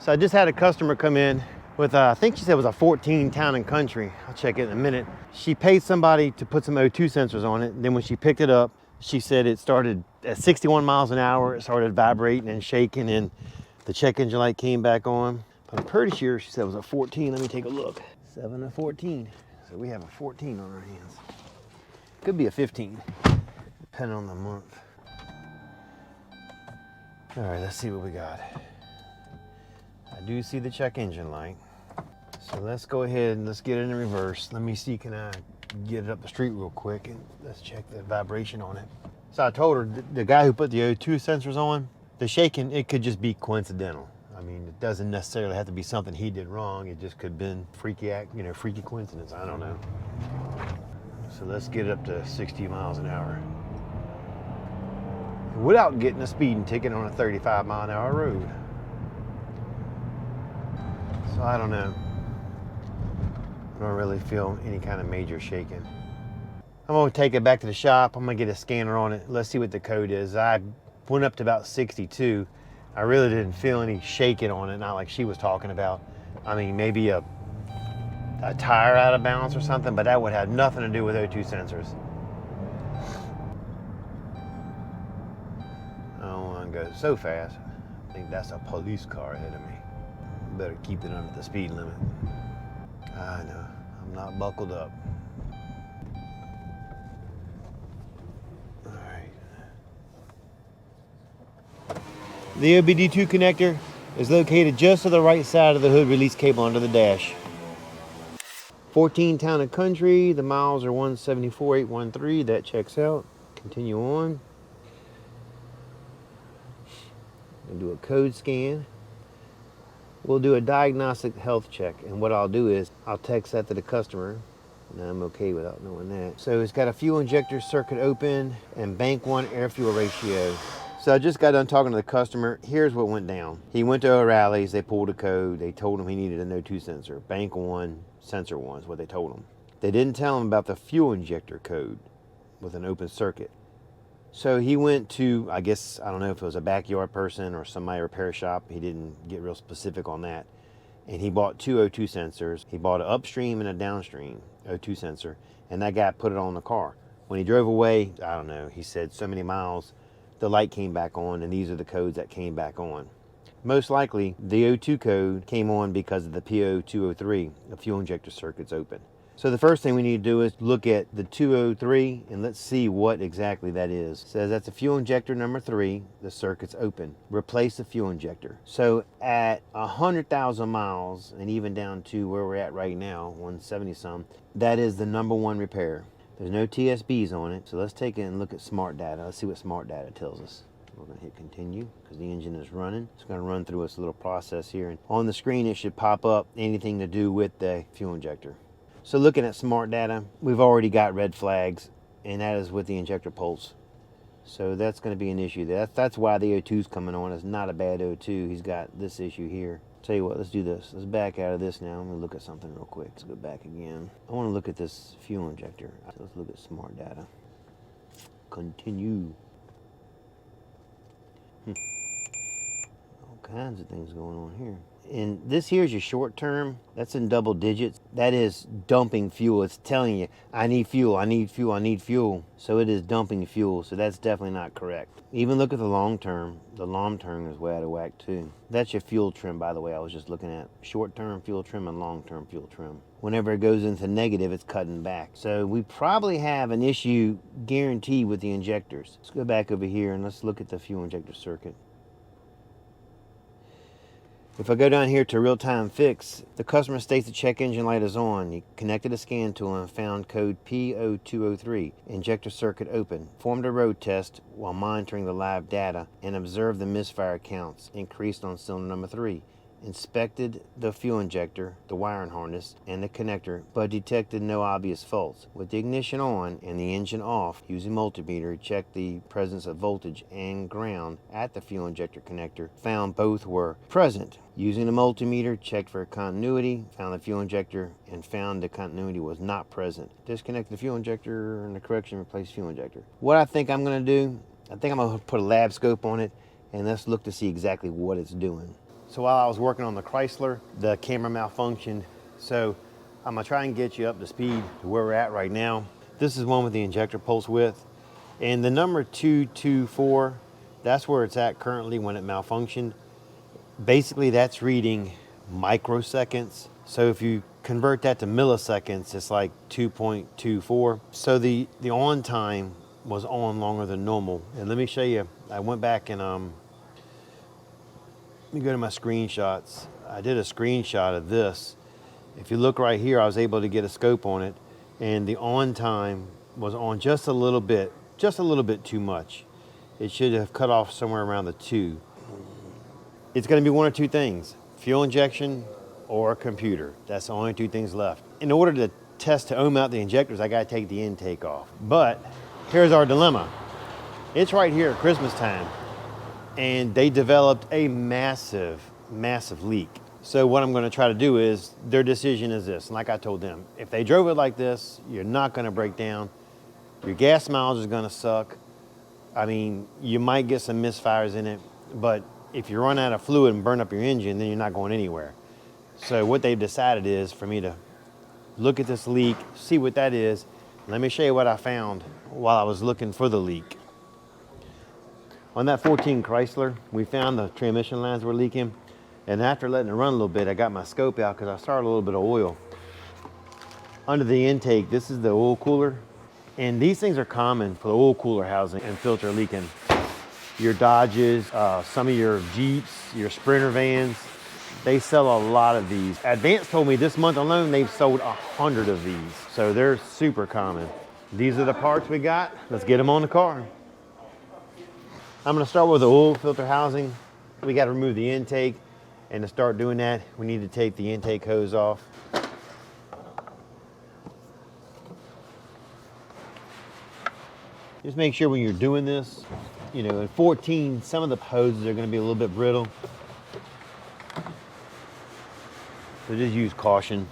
So I just had a customer come in with, I think she said it was a 14 Town and Country. I'll check it in a minute. She paid somebody to put some O2 sensors on it. Then when she picked it up, she said it started at 61 miles an hour. It started vibrating and shaking, and the check engine light came back on. But I'm pretty sure she said it was a 14. Let me take a look. 7 to 14. So we have a 14 on our hands. Could be a 15, depending on the month. All right, let's see what we got. I do see the check engine light. So let's go ahead and let's get it in reverse. Let me see, can I get it up the street real quick, and let's check the vibration on it. So I told her, the guy who put the O2 sensors on, the shaking, it could just be coincidental. I mean, it doesn't necessarily have to be something he did wrong. It just could have been freaky coincidence. I don't know. So let's get it up to 60 miles an hour without getting a speeding ticket on a 35-mile-an-hour road. So I don't know. I don't really feel any kind of major shaking. I'm gonna take it back to the shop. I'm gonna get a scanner on it. Let's see what the code is. I went up to about 62. I really didn't feel any shaking on it, not like she was talking about. I mean, maybe a tire out of balance or something, but that would have nothing to do with O2 sensors. I don't want to go so fast. I think that's a police car ahead of me. Better keep it under the speed limit. I know, I'm not buckled up. All right. The OBD2 connector is located just to the right side of the hood release cable under the dash. 14 Town and Country, the miles are 174,813, that checks out. Continue on. We'll do a code scan. We'll do a diagnostic health check, and what I'll do is I'll text that to the customer. And I'm okay without knowing that. So it's got a fuel injector circuit open and bank 1 air fuel ratio. So I just got done talking to the customer. Here's what went down. He went to O'Reilly's, they pulled a code, they told him he needed an O2 sensor. Bank 1, sensor 1 is what they told him. They didn't tell him about the fuel injector code with an open circuit. So he went to, I guess, I don't know if it was a backyard person or somebody repair shop. He didn't get real specific on that. And he bought 2 O2 sensors. He bought an upstream and a downstream O2 sensor, and that guy put it on the car. When he drove away, I don't know, he said so many miles, the light came back on, and these are the codes that came back on. Most likely, the O2 code came on because of the P0203, the fuel injector circuit's open. So the first thing we need to do is look at the 203 and let's see what exactly that is. It says that's a fuel injector number 3, the circuit's open. Replace the fuel injector. So at 100,000 miles, and even down to where we're at right now, 170 some, that is the number 1 repair. There's no TSBs on it, so let's take it and look at smart data. Let's see what smart data tells us. We're gonna hit continue because the engine is running. It's gonna run through its little process here, and on the screen it should pop up anything to do with the fuel injector. So looking at smart data, we've already got red flags, and that is with the injector pulse. So that's going to be an issue. That's why the O2 is coming on. It's not a bad O2. He's got this issue here. Tell you what, let's do this. Let's back out of this now. I'm going to look at something real quick. Let's go back again. I want to look at this fuel injector. So let's look at smart data. Continue. All kinds of things going on here. And this here's your short term. That's in double digits. That is dumping fuel. It's telling you, I need fuel, I need fuel, I need fuel. So it is dumping fuel. So that's definitely not correct. Even look at the long term. The long term is way out of whack too. That's your fuel trim, by the way. I was just looking at short term fuel trim and long term fuel trim. Whenever it goes into negative, it's cutting back. So we probably have an issue guaranteed with the injectors. Let's go back over here and let's look at the fuel injector circuit. If I go down here to real-time fix, the customer states the check engine light is on. He connected a scan tool and found code P0203, injector circuit open. Performed a road test while monitoring the live data and observed the misfire counts increased on cylinder number 3. Inspected the fuel injector, the wiring harness, and the connector, but detected no obvious faults. With the ignition on and the engine off, using multimeter, checked the presence of voltage and ground at the fuel injector connector, found both were present. Using the multimeter, checked for continuity, found the fuel injector, and found the continuity was not present. Disconnect the fuel injector and the correction replace fuel injector. What I think I'm going to put a lab scope on it, and let's look to see exactly what it's doing. So while I was working on the Chrysler, the camera malfunctioned. So I'm gonna try and get you up to speed to where we're at right now. This is one with the injector pulse width. And the number 224, that's where it's at currently when it malfunctioned. Basically that's reading microseconds. So if you convert that to milliseconds, it's like 2.24. So the on time was on longer than normal. And let me show you, I went back and let me go to my screenshots. I did a screenshot of this. If you look right here, I was able to get a scope on it, and the on time was on just a little bit too much. It should have cut off somewhere around the 2. It's gonna be one or two things, fuel injection or a computer. That's the only two things left. In order to test to ohm out the injectors, I gotta take the intake off. But here's our dilemma. It's right here at Christmas time, and they developed a massive leak. So what I'm gonna try to do is, their decision is this, and like I told them, if they drove it like this, you're not gonna break down, your gas mileage is gonna suck. I mean, you might get some misfires in it, but if you run out of fluid and burn up your engine, then you're not going anywhere. So what they've decided is for me to look at this leak, see what that is. Let me show you what I found while I was looking for the leak. On that 14 Chrysler, we found the transmission lines were leaking. And after letting it run a little bit, I got my scope out because I started a little bit of oil. Under the intake, this is the oil cooler. And these things are common for the oil cooler housing and filter leaking. Your Dodges, some of your Jeeps, your Sprinter vans, they sell a lot of these. Advance told me this month alone, they've sold 100 of these. So they're super common. These are the parts we got. Let's get them on the car. I'm gonna start with the oil filter housing. We gotta remove the intake. And to start doing that, we need to take the intake hose off. Just make sure when you're doing this, you know, in 14, some of the hoses are gonna be a little bit brittle. So just use caution.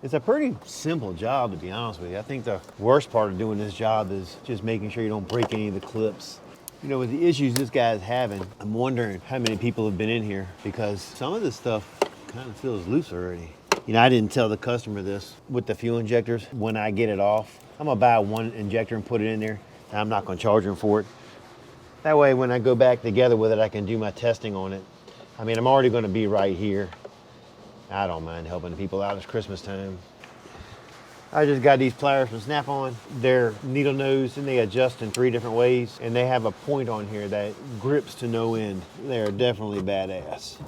It's a pretty simple job, to be honest with you. I think the worst part of doing this job is just making sure you don't break any of the clips. You know, with the issues this guy's having, I'm wondering how many people have been in here, because some of this stuff kind of feels loose already. You know, I didn't tell the customer this with the fuel injectors. When I get it off, I'm gonna buy one injector and put it in there. And I'm not gonna charge them for it. That way, when I go back together with it, I can do my testing on it. I mean, I'm already gonna be right here. I don't mind helping people out. It's Christmas time. I just got these pliers from Snap-on. They're needle nose and they adjust in 3 different ways. And they have a point on here that grips to no end. They're definitely badass.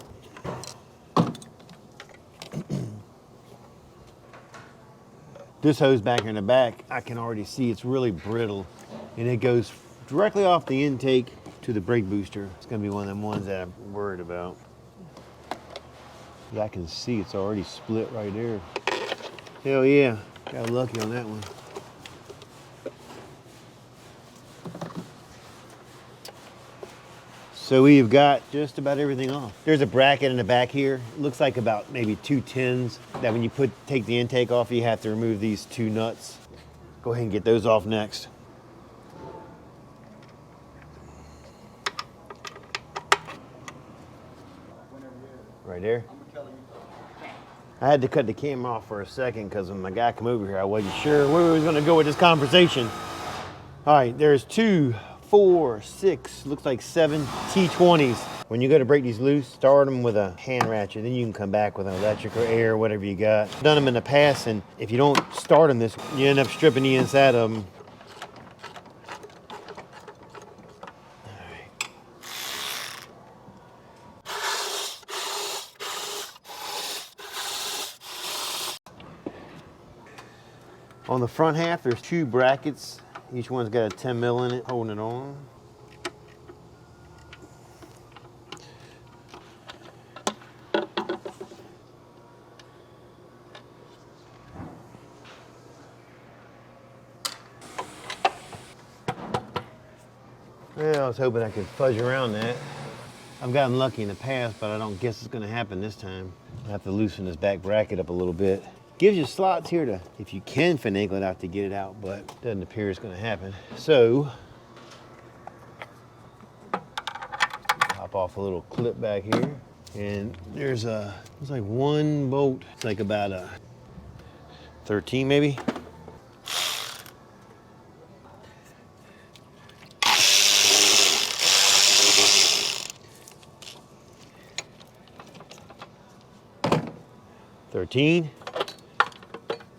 This hose back in the back, I can already see it's really brittle. And it goes directly off the intake to the brake booster. It's gonna be one of them ones that I'm worried about. I can see it's already split right there. Hell yeah, got lucky on that one. So we've got just about everything off. There's a bracket in the back here. It looks like about maybe 2 tins that when you take the intake off, you have to remove these 2 nuts. Go ahead and get those off next. Right there. I had to cut the camera off for a second because when my guy came over here, I wasn't sure where we was gonna go with this conversation. All right, there's 2, 4, 6, looks like 7 T20s. When you go to break these loose, start them with a hand ratchet, then you can come back with an electric or air, whatever you got. I've done them in the past, and if you don't start them this, you end up stripping the inside of them. On the front half, there's 2 brackets. Each one's got a 10 mil in it, holding it on. Well, I was hoping I could fudge around that. I've gotten lucky in the past, but I don't guess it's gonna happen this time. I have to loosen this back bracket up a little bit. Gives you slots here to, if you can finagle it out to get it out, but doesn't appear it's gonna happen. So, pop off a little clip back here. And there's like one bolt. It's like about a 13 maybe.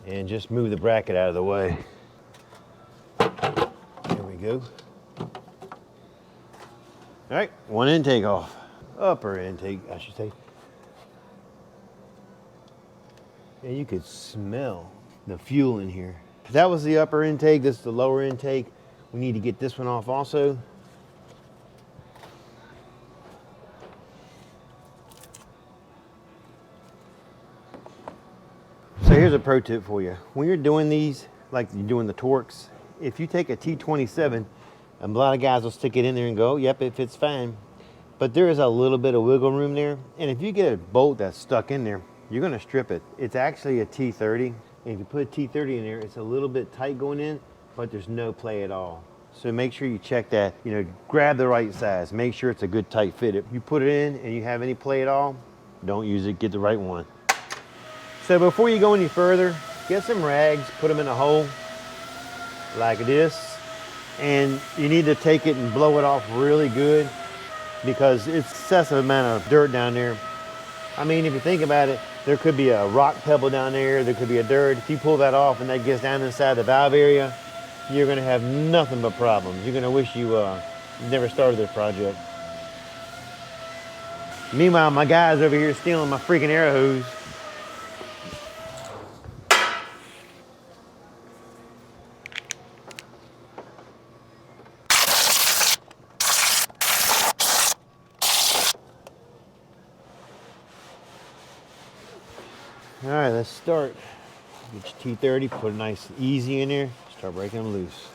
And just move the bracket out of the way. There we go. All right, one intake off. Upper intake, I should say. And you could smell the fuel in here. That was the upper intake, this is the lower intake. We need to get this one off also. So here's a pro tip for you. When you're doing these, like you're doing the Torx, if you take a T27, a lot of guys will stick it in there and go, yep, it fits fine. But there is a little bit of wiggle room there. And if you get a bolt that's stuck in there, you're gonna strip it. It's actually a T30. And if you put a T30 in there, it's a little bit tight going in, but there's no play at all. So make sure you check that, grab the right size. Make sure it's a good tight fit. If you put it in and you have any play at all, don't use it, get the right one. So before you go any further, get some rags, put them in a hole like this, and you need to take it and blow it off really good because it's excessive amount of dirt down there. I mean, if you think about it, there could be a rock pebble down there, there could be a dirt. If you pull that off and that gets down inside the valve area, you're gonna have nothing but problems. You're gonna wish you never started this project. Meanwhile, my guy's over here stealing my freaking air hose. All right, let's start. Get your T30, put a nice easy in there, start breaking them loose.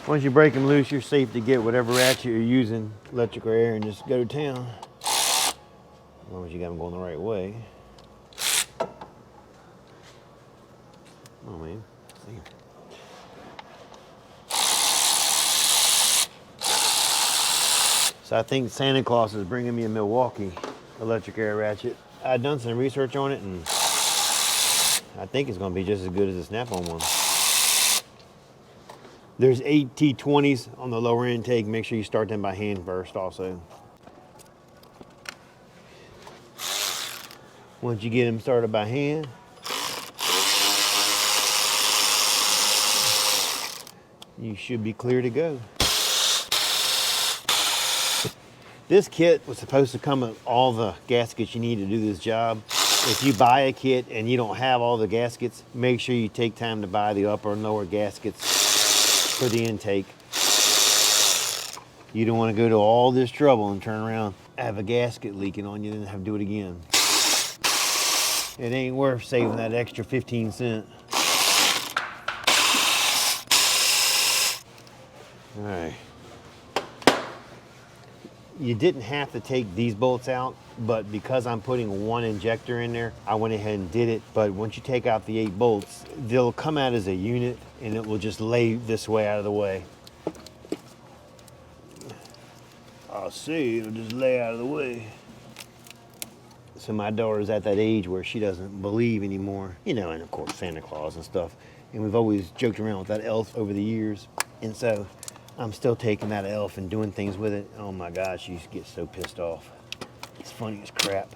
Once you break them loose, you're safe to get whatever ratchet you're using, electric or air, and just go to town. As long as you got them going the right way. Oh man, see. So I think Santa Claus is bringing me a Milwaukee electric air ratchet. I've done some research on it and I think it's gonna be just as good as the Snap-on one. There's 8 T20s on the lower intake. Make sure you start them by hand first also. Once you get them started by hand, you should be clear to go. This kit was supposed to come with all the gaskets you need to do this job. If you buy a kit and you don't have all the gaskets, make sure you take time to buy the upper and lower gaskets for the intake. You don't want to go to all this trouble and turn around, have a gasket leaking on you, then have to do it again. It ain't worth saving that extra 15 cents. All right. You didn't have to take these bolts out, but because I'm putting one injector in there, I went ahead and did it. But once you take out the 8 bolts, they'll come out as a unit and it will just lay this way out of the way. I'll see, it'll just lay out of the way. So my daughter's at that age where she doesn't believe anymore, and of course Santa Claus and stuff. And we've always joked around with that elf over the years. And so I'm still taking that elf and doing things with it. Oh my gosh, she used to get so pissed off. It's funny as crap.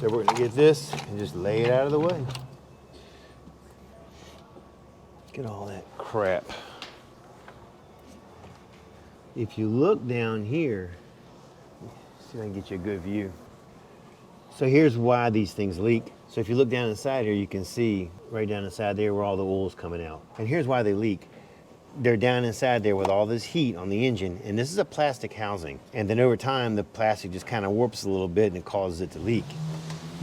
So we're gonna get this and just lay it out of the way. Get all that crap. If you look down here, see if I can get you a good view. So here's why these things leak. So if you look down inside here, you can see right down inside there where all the oil's coming out. And here's why they leak. They're down inside there with all this heat on the engine, and this is a plastic housing. And then over time, the plastic just kind of warps a little bit and it causes it to leak.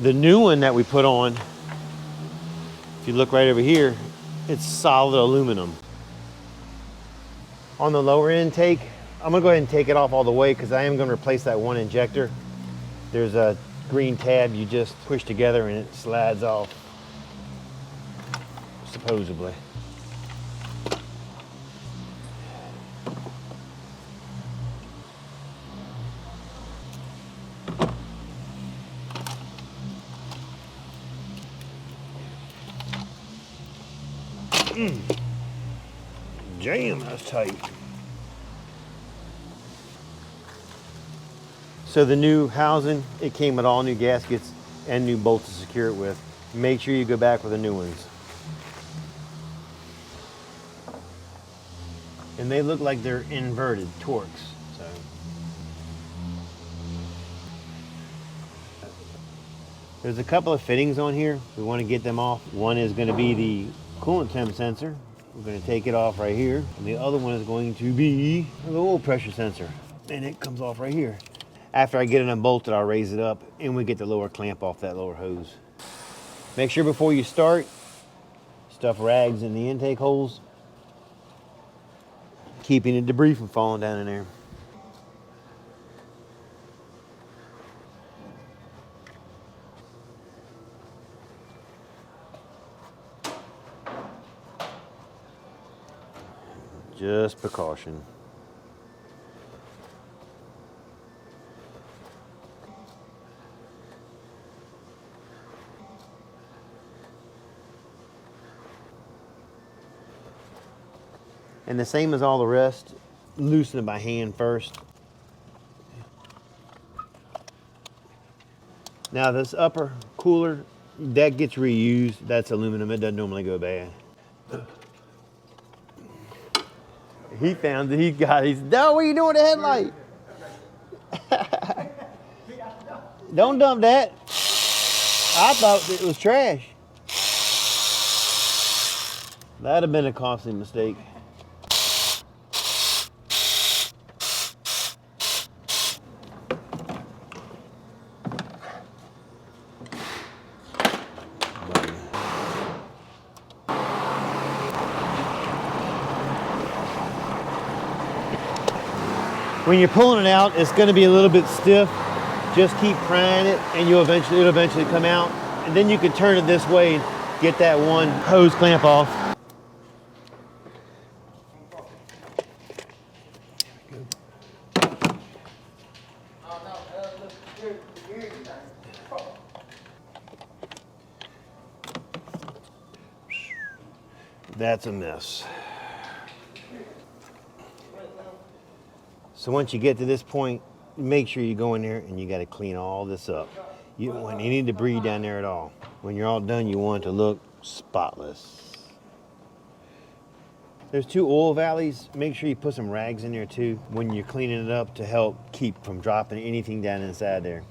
The new one that we put on, if you look right over here, it's solid aluminum. On the lower intake, I'm gonna go ahead and take it off all the way because I am gonna replace that one injector. There's a green tab you just push together and it slides off, supposedly. Jam, that's tight. So the new housing, it came with all new gaskets and new bolts to secure it with. Make sure you go back with the new ones. And they look like they're inverted Torx. So there's a couple of fittings on here. We want to get them off. One is going to be the coolant temp sensor. We're going to take it off right here. And the other one is going to be the oil pressure sensor. And it comes off right here. After I get it unbolted, I'll raise it up and we get the lower clamp off that lower hose. Make sure before you start, stuff rags in the intake holes, keeping the debris from falling down in there. Just precaution. And the same as all the rest, loosen it by hand first. Now this upper cooler, that gets reused. That's aluminum, it doesn't normally go bad. He found it, he said, no, what are you doing with the headlight? Don't dump that. I thought it was trash. That'd have been a costly mistake. When you're pulling it out, it's going to be a little bit stiff. Just keep prying it and it'll eventually come out. And then you can turn it this way and get that one hose clamp off. That's a mess. So once you get to this point, make sure you go in there and you got to clean all this up. You don't want any debris down there at all. When you're all done, you want it to look spotless. There's 2 oil valleys. Make sure you put some rags in there too when you're cleaning it up to help keep from dropping anything down inside there.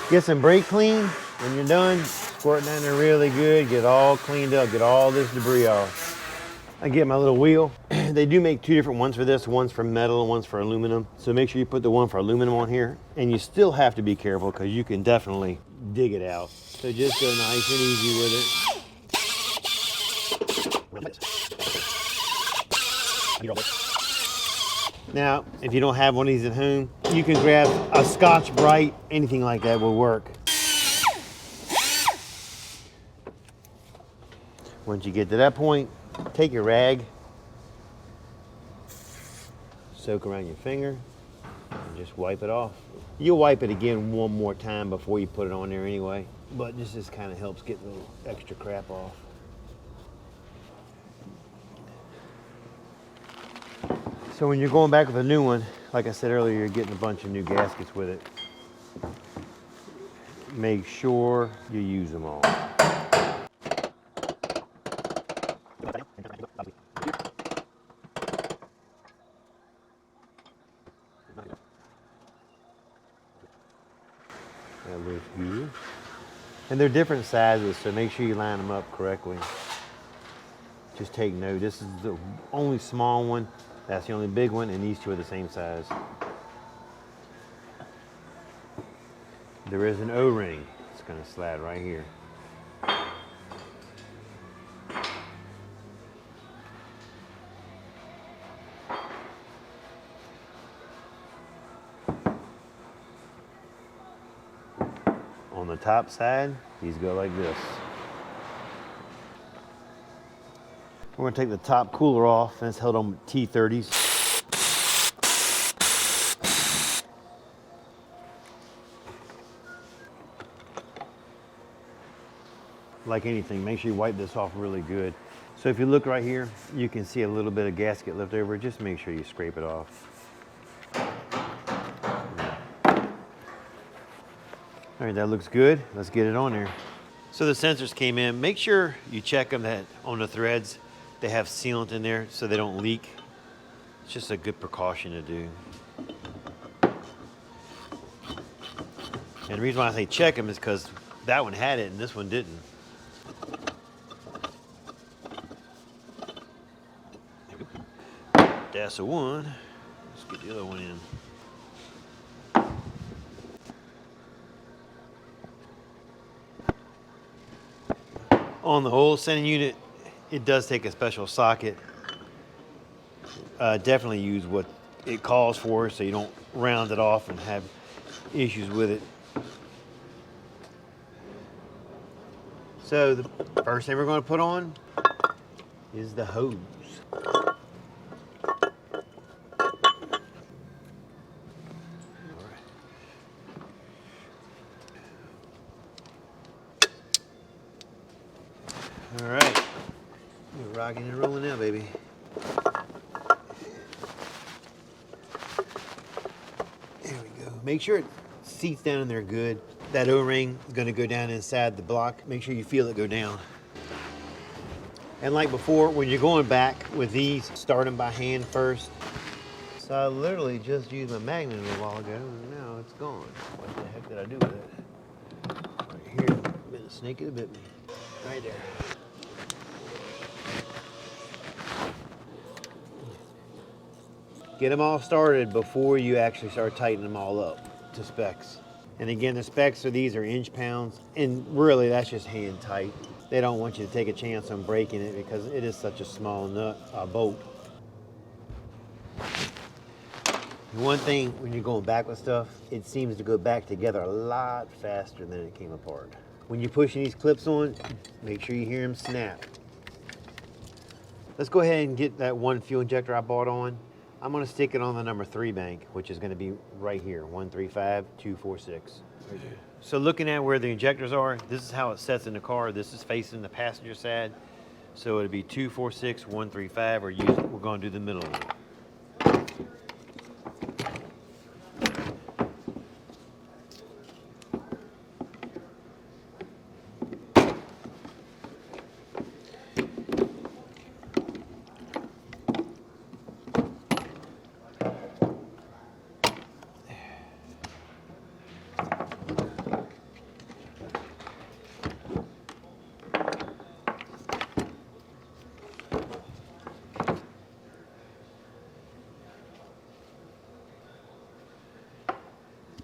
Get some brake clean. When you're done, squirt down there really good, get it all cleaned up, get all this debris off. I get my little wheel. They do make 2 different ones for this. One's for metal and one's for aluminum. So make sure you put the one for aluminum on here. And you still have to be careful because you can definitely dig it out. So just go nice and easy with it. Now, if you don't have one of these at home, you can grab a Scotch-Brite, anything like that will work. Once you get to that point, take your rag, soak around your finger, and just wipe it off. You'll wipe it again one more time before you put it on there anyway, but this just kind of helps get a little extra crap off. So when you're going back with a new one, like I said earlier, you're getting a bunch of new gaskets with it. Make sure you use them all. That looks good. And they're different sizes, so make sure you line them up correctly. Just take note, this is the only small one, that's the only big one, and these two are the same size. There is an O-ring. It's gonna slide right here. On the top side, these go like this. We're gonna take the top cooler off, and it's held on T30s. Like anything, make sure you wipe this off really good. So if you look right here, you can see a little bit of gasket left over. Just make sure you scrape it off. All right, that looks good. Let's get it on there. So the sensors came in. Make sure you check them that on the threads, they have sealant in there so they don't leak. It's just a good precaution to do. And the reason why I say check them is because that one had it and this one didn't. That's the one. Let's get the other one in. On the oil sending unit, it does take a special socket. Definitely use what it calls for so you don't round it off and have issues with it. So the first thing we're going to put on is the hose. All right, we're rocking and rolling now, baby. There we go. Make sure it seats down in there good. That O-ring is going to go down inside the block. Make sure you feel it go down. And like before, when you're going back with these, start them by hand first. So I literally just used my magnet a while ago, and now it's gone. What the heck did I do with it? Right here, been a snake that bit me. Right there. Get them all started before you actually start tightening them all up to specs. And again, the specs of these are inch pounds, and really that's just hand tight. They don't want you to take a chance on breaking it because it is such a small bolt. One thing when you're going back with stuff, it seems to go back together a lot faster than it came apart. When you're pushing these clips on, make sure you hear them snap. Let's go ahead and get that one fuel injector I bought on. I'm going to stick it on the number 3 bank, which is going to be right here, 135246. So looking at where the injectors are, this is how it sets in the car. This is facing the passenger side. So it'll be 246, 135, or we're going to do the middle of it.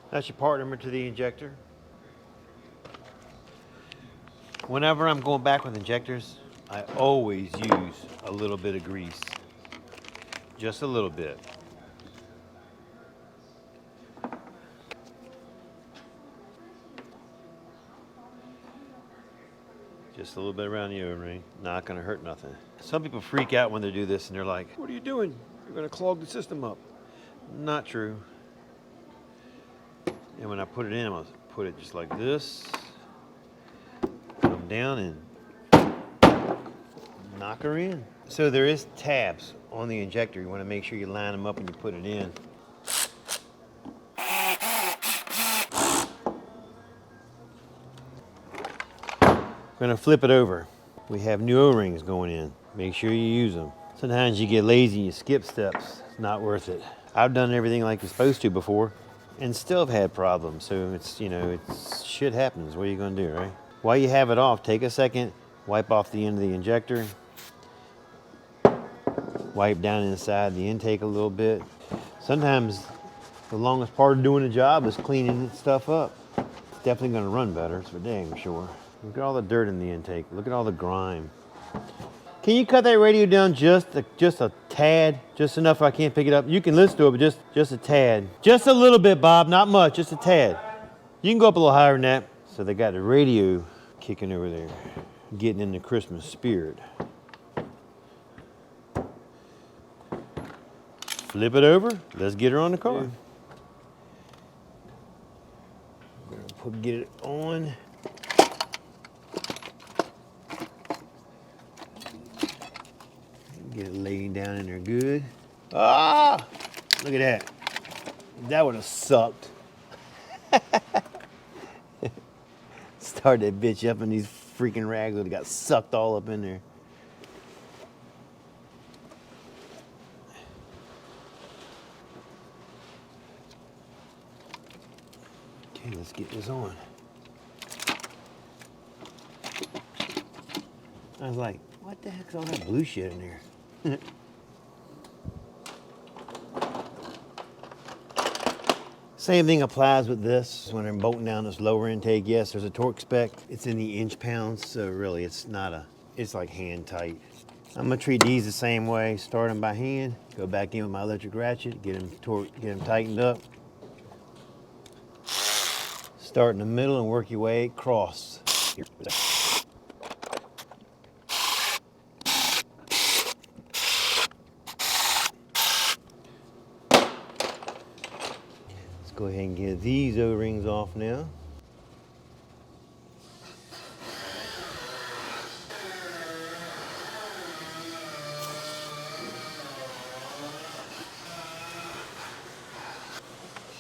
That's your part number to the injector. Whenever I'm going back with injectors, I always use a little bit of grease. Just a little bit. Just a little bit around the O-ring. Not gonna hurt nothing. Some people freak out when they do this and they're like, what are you doing? You're gonna clog the system up. Not true. And when I put it in, I'm gonna put it just like this. Come down and knock her in. So there is tabs on the injector. You want to make sure you line them up when you put it in. We're going to flip it over. We have new O-rings going in. Make sure you use them. Sometimes you get lazy and you skip steps. It's not worth it. I've done everything like you're supposed to before and still have had problems. So it's, you know, it's shit happens. What are you going to do, right? While you have it off, take a second, wipe off the end of the injector. Wipe down inside the intake a little bit. Sometimes the longest part of doing a job is cleaning stuff up. It's definitely going to run better, it's for dang sure. Look at all the dirt in the intake. Look at all the grime. Can you cut that radio down just a tad? Just enough I can't pick it up. You can listen to it, but just a tad. Just a little bit, Bob, not much, just a tad. You can go up a little higher than that. So they got the radio kicking over there, getting in the Christmas spirit. Flip it over. Let's get her on the car. Get it on. Get it laying down in there good. Ah! Look at that. That would have sucked. Start that bitch up and these freaking rags would have got sucked all up in there. Okay, let's get this on. I was like, what the heck's all that blue shit in there? Same thing applies with this. When I'm bolting down this lower intake, yes, there's a torque spec. It's in the inch pounds, so really it's not a, it's like hand tight. I'm gonna treat these the same way. Start them by hand, go back in with my electric ratchet, get them tightened up. Start in the middle and work your way across. Go ahead and get these O-rings off now.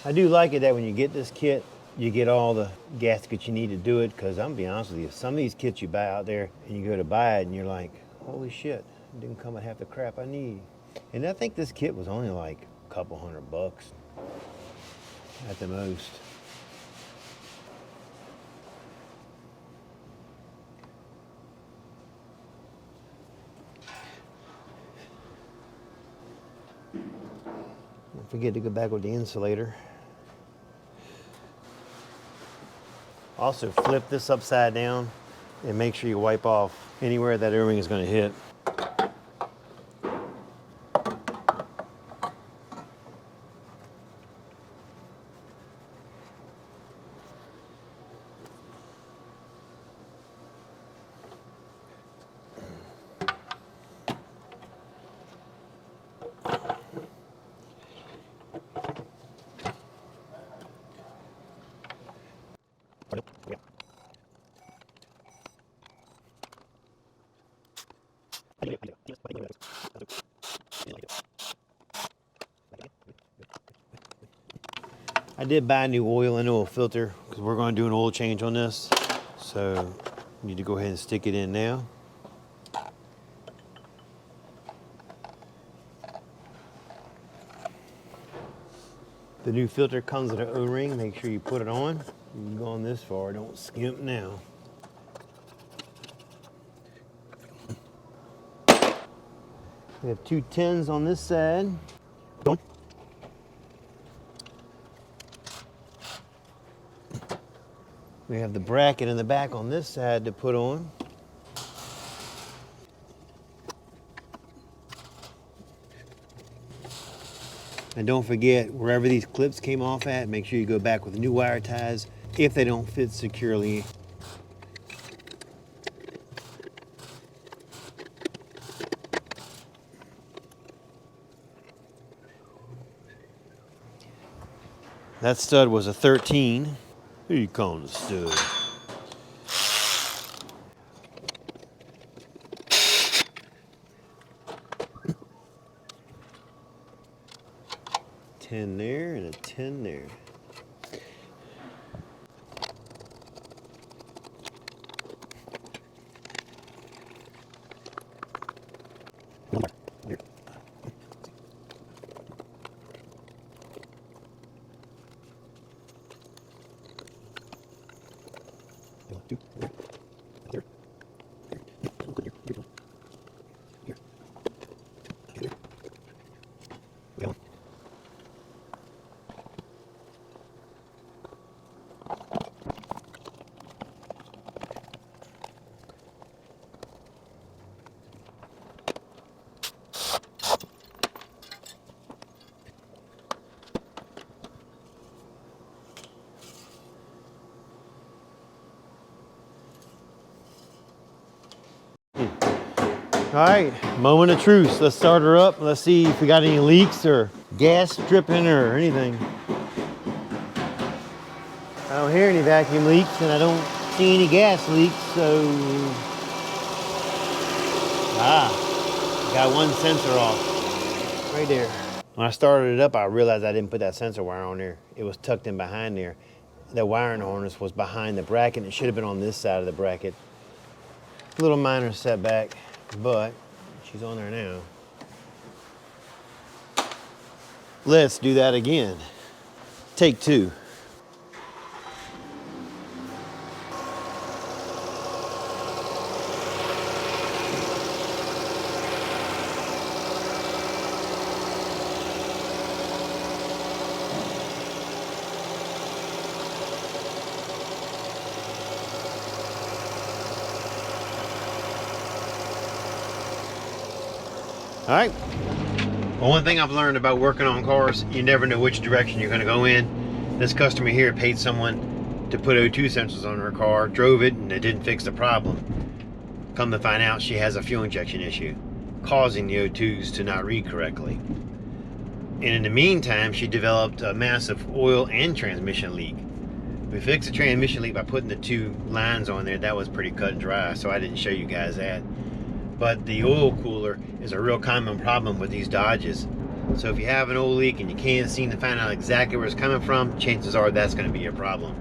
I do like it that when you get this kit, you get all the gaskets you need to do it, because I'm gonna be honest with you, some of these kits you buy out there and you go to buy it and you're like, holy shit, it didn't come with half the crap I need. And I think this kit was only like a couple $100 at the most. Don't forget to go back with the insulator. Also flip this upside down and make sure you wipe off anywhere that O-ring is going to hit. I did buy a new oil and oil filter because we're going to do an oil change on this. So you need to go ahead and stick it in now. The new filter comes with an O-ring. Make sure you put it on. You've gone this far, don't skimp now. We have 2 tins on this side. We have the bracket in the back on this side to put on. And don't forget, wherever these clips came off at, make sure you go back with new wire ties if they don't fit securely. That stud was a 13. Who you calling a stud? 10 there and a 10 there. All right, moment of truth. Let's start her up. Let's see if we got any leaks or gas dripping or anything. I don't hear any vacuum leaks and I don't see any gas leaks, so... got one sensor off, right there. When I started it up, I realized I didn't put that sensor wire on there. It was tucked in behind there. The wiring harness was behind the bracket. It should have been on this side of the bracket. A little minor setback, but she's on there now. Let's do that again. Take two. All right. Well, one thing I've learned about working on cars, you never know which direction you're going to go in. This customer here paid someone to put O2 sensors on her car, drove it, and it didn't fix the problem. Come to find out, she has a fuel injection issue, causing the O2s to not read correctly. And in the meantime, she developed a massive oil and transmission leak. We fixed the transmission leak by putting the two lines on there. That was pretty cut and dry, so I didn't show you guys that. But the oil cooler is a real common problem with these Dodges. So if you have an oil leak and you can't seem to find out exactly where it's coming from, chances are that's going to be your problem.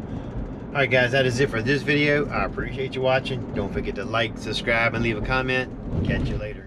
Alright guys, that is it for this video. I appreciate you watching. Don't forget to like, subscribe, and leave a comment. Catch you later.